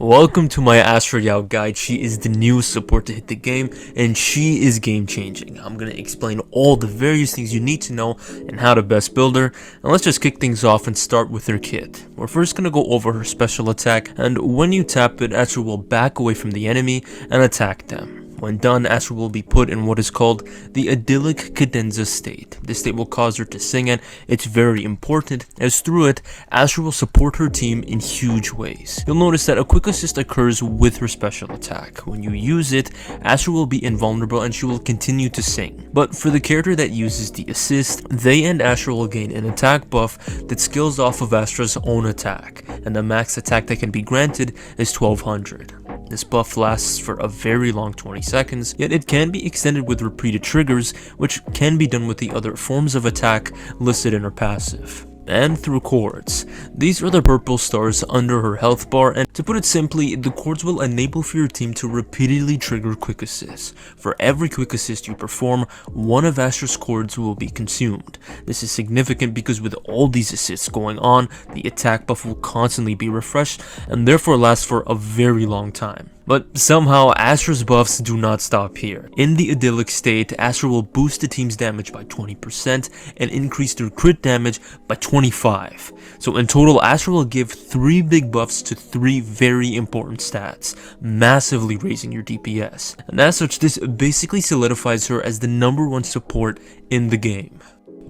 Welcome to my Astra Yao guide. She is the newest support to hit the game, and she is game changing. I'm going to explain all the various things you need to know and how to best build her. And let's just kick things off and start with her kit. We're first going to go over her special attack, and when you tap it, Astra will back away from the enemy and attack them. When done, Astra will be put in what is called the idyllic cadenza state. This state will cause her to sing, and it's very important as through it, Astra will support her team in huge ways. You'll notice that a quick assist occurs with her special attack. When you use it, Astra will be invulnerable and she will continue to sing. But for the character that uses the assist, they and Astra will gain an attack buff that scales off of Astra's own attack, and the max attack that can be granted is 1200. This buff lasts for a very long 20 seconds, yet it can be extended with repeated triggers, which can be done with the other forms of attack listed in her passive. And through chords. These are the purple stars under her health bar, and to put it simply, the chords will enable for your team to repeatedly trigger quick assists. For every quick assist you perform, one of Astra's chords will be consumed. This is significant because with all these assists going on, the attack buff will constantly be refreshed and therefore last for a very long time. But somehow, Astra's buffs do not stop here. In the idyllic state, Astra will boost the team's damage by 20% and increase their crit damage by 25. So in total, Astra will give 3 big buffs to 3 very important stats, massively raising your DPS. And as such, this basically solidifies her as the #1 support in the game.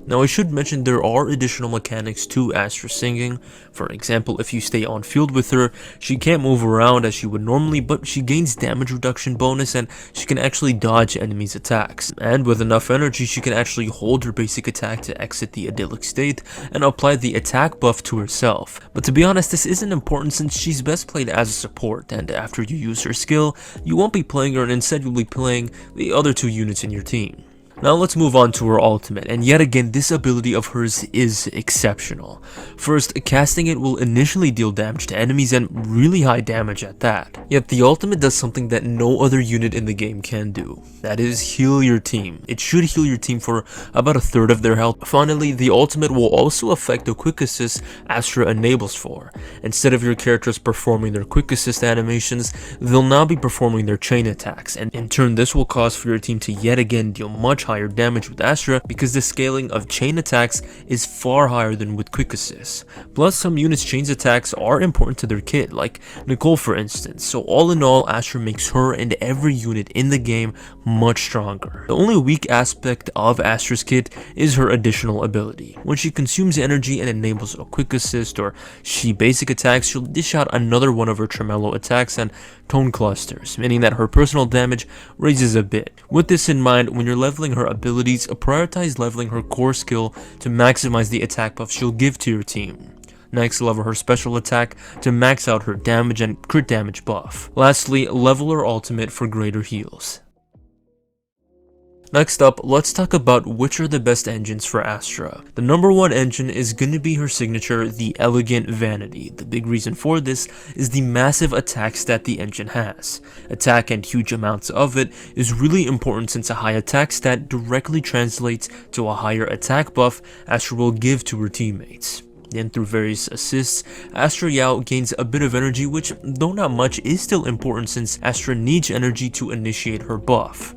Now I should mention there are additional mechanics to Astra singing. For example, if you stay on field with her, she can't move around as she would normally, but she gains damage reduction bonus and she can actually dodge enemies' attacks. And with enough energy, she can actually hold her basic attack to exit the idyllic state and apply the attack buff to herself. But to be honest, this isn't important since she's best played as a support, and after you use her skill, you won't be playing her and instead you'll be playing the other 2 units in your team. Now let's move on to her ultimate, and yet again this ability of hers is exceptional. First, casting it will initially deal damage to enemies and really high damage at that. Yet the ultimate does something that no other unit in the game can do. That is heal your team. It should heal your team for about 1/3 of their health. Finally, the ultimate will also affect the quick assist Astra enables for. Instead of your characters performing their quick assist animations, they'll now be performing their chain attacks, and in turn this will cause for your team to yet again deal much higher damage with Astra because the scaling of chain attacks is far higher than with quick assists. Plus, some units' chain attacks are important to their kit, like Nicole for instance, so all in all, Astra makes her and every unit in the game much stronger. The only weak aspect of Astra's kit is her additional ability. When she consumes energy and enables a quick assist or she basic attacks, she'll dish out another one of her tremolo attacks and tone clusters, meaning that her personal damage raises a bit. With this in mind, when you're leveling her abilities, prioritize leveling her core skill to maximize the attack buff she'll give to your team. Next, level her special attack to max out her damage and crit damage buff. Lastly, level her ultimate for greater heals. Next up, let's talk about which are the best engines for Astra. The #1 engine is going to be her signature, the Elegant Vanity. The big reason for this is the massive attack stat the engine has. Attack and huge amounts of it is really important since a high attack stat directly translates to a higher attack buff Astra will give to her teammates. Then through various assists, Astra Yao gains a bit of energy, which though not much is still important since Astra needs energy to initiate her buff.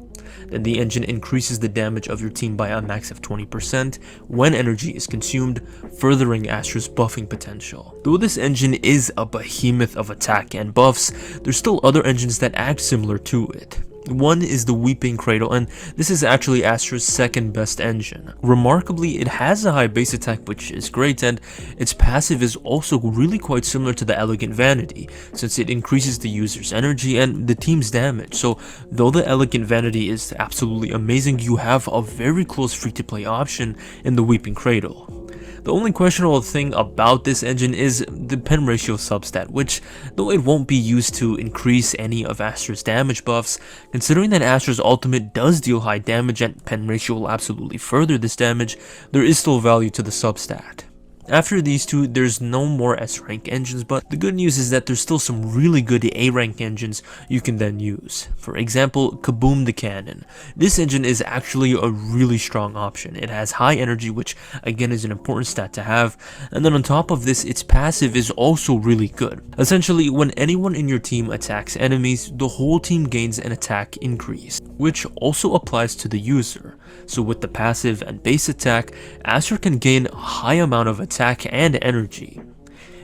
Then the engine increases the damage of your team by a max of 20% when energy is consumed, furthering Astra's buffing potential. Though this engine is a behemoth of attack and buffs, there's still other engines that act similar to it. One is the Weeping Cradle, and this is actually Astra's second best engine. Remarkably, it has a high base attack, which is great, and its passive is also really quite similar to the Elegant Vanity, since it increases the user's energy and the team's damage. So though the Elegant Vanity is absolutely amazing, you have a very close free-to-play option in the Weeping Cradle. The only questionable thing about this engine is the pen ratio substat, which, though it won't be used to increase any of Astra's damage buffs, considering that Astra's ultimate does deal high damage and pen ratio will absolutely further this damage, there is still value to the substat. After these two, there's no more S rank engines, but the good news is that there's still some really good A rank engines you can then use. For example, Kaboom the Cannon. This engine is actually a really strong option. It has high energy, which again is an important stat to have, and then on top of this, its passive is also really good. Essentially, when anyone in your team attacks enemies, the whole team gains an attack increase, which also applies to the user. So with the passive and base attack, Astra can gain a high amount of attack and energy.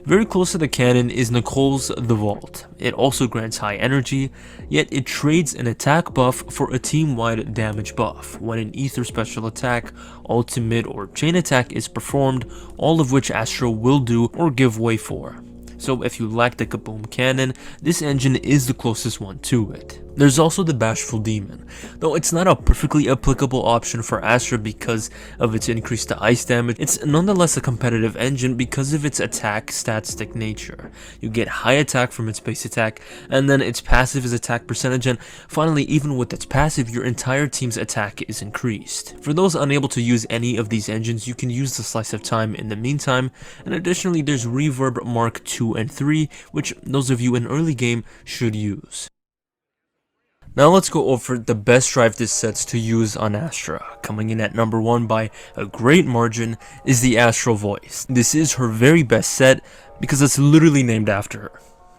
Very close to the cannon is Nicole's The Vault. It also grants high energy, yet it trades an attack buff for a team-wide damage buff when an ether special attack, ultimate, or chain attack is performed, all of which Astra will do or give way for. So if you lack the Kaboom Cannon, this engine is the closest one to it. There's also the Bashful Demon, though it's not a perfectly applicable option for Astra because of its increase to ice damage. It's nonetheless a competitive engine because of its attack stat-stick nature. You get high attack from its base attack, and then its passive is attack percentage, and finally even with its passive, your entire team's attack is increased. For those unable to use any of these engines, you can use the Slice of Time in the meantime, and additionally there's Reverb Mark 2 and 3, which those of you in early game should use. Now let's go over the best drive disc sets to use on Astra. Coming in at number 1 by a great margin is the Astral Voice. This is her very best set because it's literally named after her.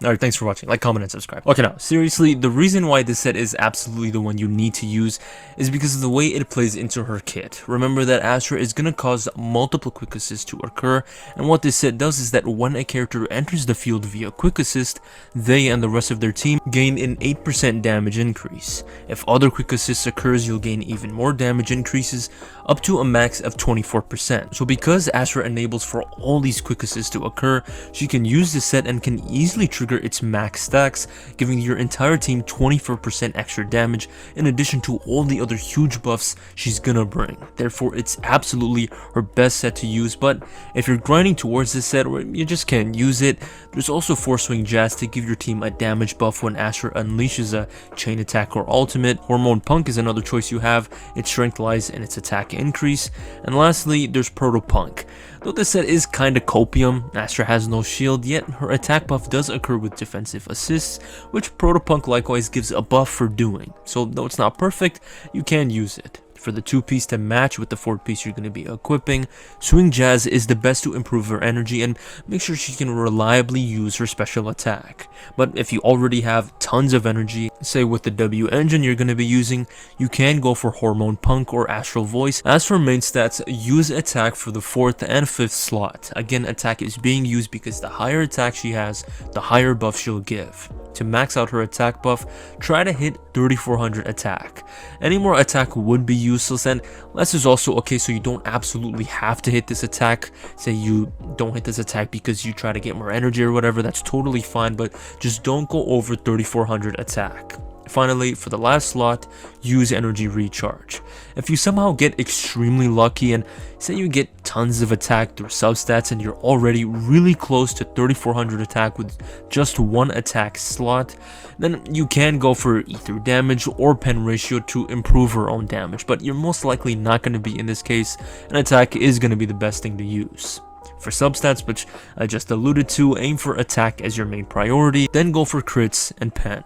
Alright, thanks for watching. Like, comment, and subscribe. Okay, now, seriously, the reason why this set is absolutely the one you need to use is because of the way it plays into her kit. Remember that Astra is going to cause multiple quick assists to occur, and what this set does is that when a character enters the field via quick assist, they and the rest of their team gain an 8% damage increase. If other quick assists occurs, you'll gain even more damage increases, up to a max of 24%. So because Astra enables for all these quick assists to occur, she can use this set and can easily trigger its max stacks, giving your entire team 24% extra damage in addition to all the other huge buffs she's gonna bring. Therefore, it's absolutely her best set to use, but if you're grinding towards this set or you just can't use it, there's also Force Swing Jazz to give your team a damage buff when Astra unleashes a chain attack or ultimate. Hormone Punk is another choice you have, its strength lies in its attack increase, and lastly, there's Proto Punk. Though this set is kinda copium, Astra has no shield, yet her attack buff does occur with defensive assists, which Proto Punk likewise gives a buff for doing. So though it's not perfect, you can use it. For the 2-piece to match with the 4-piece you're going to be equipping, Swing Jazz is the best to improve her energy and make sure she can reliably use her special attack. But if you already have tons of energy, say with the W engine you're going to be using, you can go for Hormone Punk or Astral Voice. As for main stats, use attack for the 4th and 5th slot. Again, attack is being used because the higher attack she has, the higher buff she'll give. To max out her attack buff, try to hit 3400 attack. Any more attack would be useless, and less is also okay, so you don't absolutely have to hit this attack. Say you don't hit this attack because you try to get more energy or whatever, that's totally fine, but just don't go over 3400 attack. Finally, for the last slot, use Energy Recharge. If you somehow get extremely lucky and say you get tons of attack through substats and you're already really close to 3400 attack with just one attack slot, then you can go for Ether Damage or Pen Ratio to improve her own damage, but you're most likely not going to be in this case, and attack is going to be the best thing to use. For substats, which I just alluded to, aim for attack as your main priority, then go for crits and pen.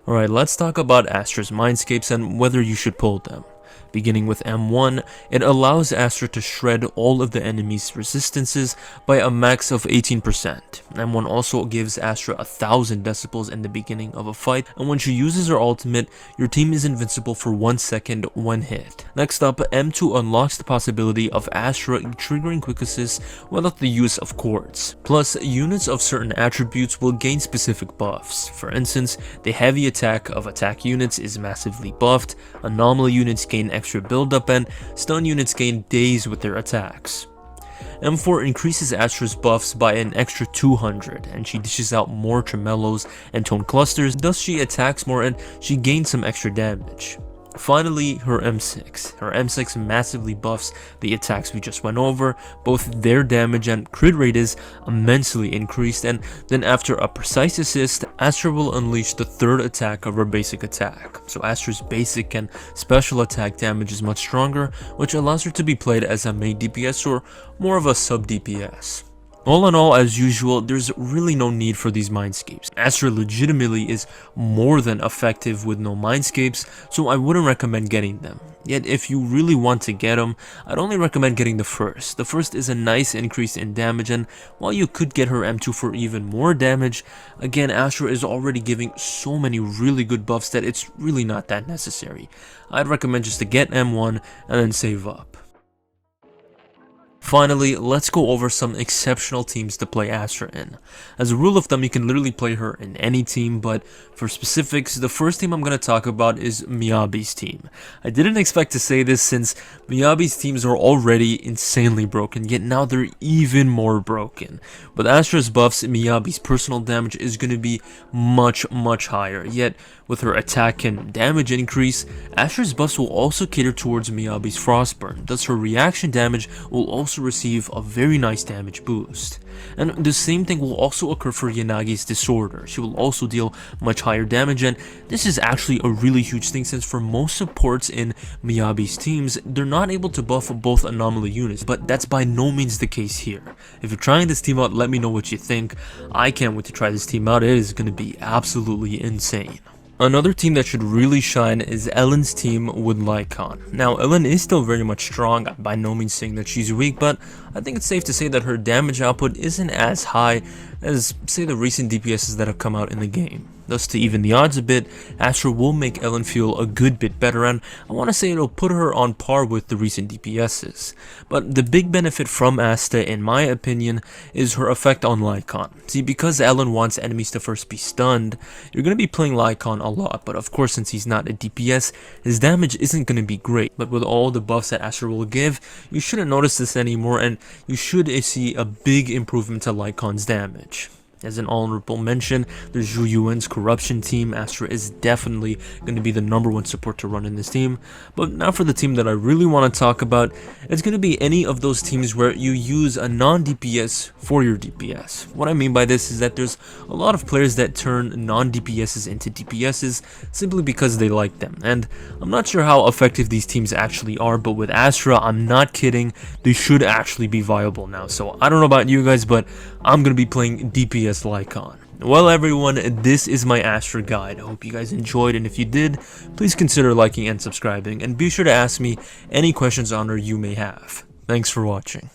Alright, let's talk about Astra's Mindscapes and whether you should pull them. Beginning with M1, it allows Astra to shred all of the enemy's resistances by a max of 18%. M1 also gives Astra 1000 decibels in the beginning of a fight, and when she uses her ultimate, your team is invincible for 1 second when hit. Next up, M2 unlocks the possibility of Astra triggering quick assists without the use of cords. Plus, units of certain attributes will gain specific buffs. For instance, the heavy attack of attack units is massively buffed, anomaly units gain extra buildup, and stun units gain days with their attacks. M4 increases Astra's buffs by an extra 200, and she dishes out more tremolos and tone clusters, thus she attacks more and she gains some extra damage. Finally, her M6. Her M6 massively buffs the attacks we just went over. Both their damage and crit rate is immensely increased, and then after a precise assist, Astra will unleash the third attack of her basic attack. So Astra's basic and special attack damage is much stronger, which allows her to be played as a main DPS or more of a sub DPS. All in all, as usual, there's really no need for these Mindscapes. Astra legitimately is more than effective with no Mindscapes, so I wouldn't recommend getting them. Yet if you really want to get them, I'd only recommend getting the first. The first is a nice increase in damage, and while you could get her M2 for even more damage, again, Astra is already giving so many really good buffs that it's really not that necessary. I'd recommend just to get M1 and then save up. Finally, let's go over some exceptional teams to play Astra in. As a rule of thumb, you can literally play her in any team, but for specifics, the first team I'm going to talk about is Miyabi's team. I didn't expect to say this since Miyabi's teams are already insanely broken, yet now they're even more broken. With Astra's buffs, Miyabi's personal damage is going to be much higher, yet with her attack and damage increase, Astra's buffs will also cater towards Miyabi's Frostburn, thus her reaction damage will also receive a very nice damage boost. And the same thing will also occur for Yanagi's Disorder. She will also deal much higher damage, and this is actually a really huge thing since for most supports in Miyabi's teams, they're not able to buff both anomaly units, but that's by no means the case here. If you're trying this team out, let me know what you think. I can't wait to try this team out. It is going to be absolutely insane. Another team that should really shine is Ellen's team with Lycon. Now, Ellen is still very much strong, by no means saying that she's weak, but I think it's safe to say that her damage output isn't as high as, say, the recent DPSs that have come out in the game. Thus, to even the odds a bit, Astra will make Ellen feel a good bit better, and I want to say it'll put her on par with the recent DPSs. But the big benefit from Asta, in my opinion, is her effect on Lycon. See, because Ellen wants enemies to first be stunned, you're going to be playing Lycon a lot, but of course, since he's not a DPS, his damage isn't going to be great. But with all the buffs that Astra will give, you shouldn't notice this anymore, and you should see a big improvement to Lycon's damage. As an honorable mention, there's Zhu Yuan's Corruption team. Astra is definitely going to be the #1 support to run in this team. But now for the team that I really want to talk about, it's going to be any of those teams where you use a non-DPS for your DPS. What I mean by this is that there's a lot of players that turn non-DPSs into DPSs simply because they like them. And I'm not sure how effective these teams actually are, but with Astra, I'm not kidding, they should actually be viable now. So I don't know about you guys, but I'm going to be playing DPS Lycon. Well everyone, this is my Astra guide. I hope you guys enjoyed, and if you did, please consider liking and subscribing, and be sure to ask me any questions on her you may have. Thanks for watching.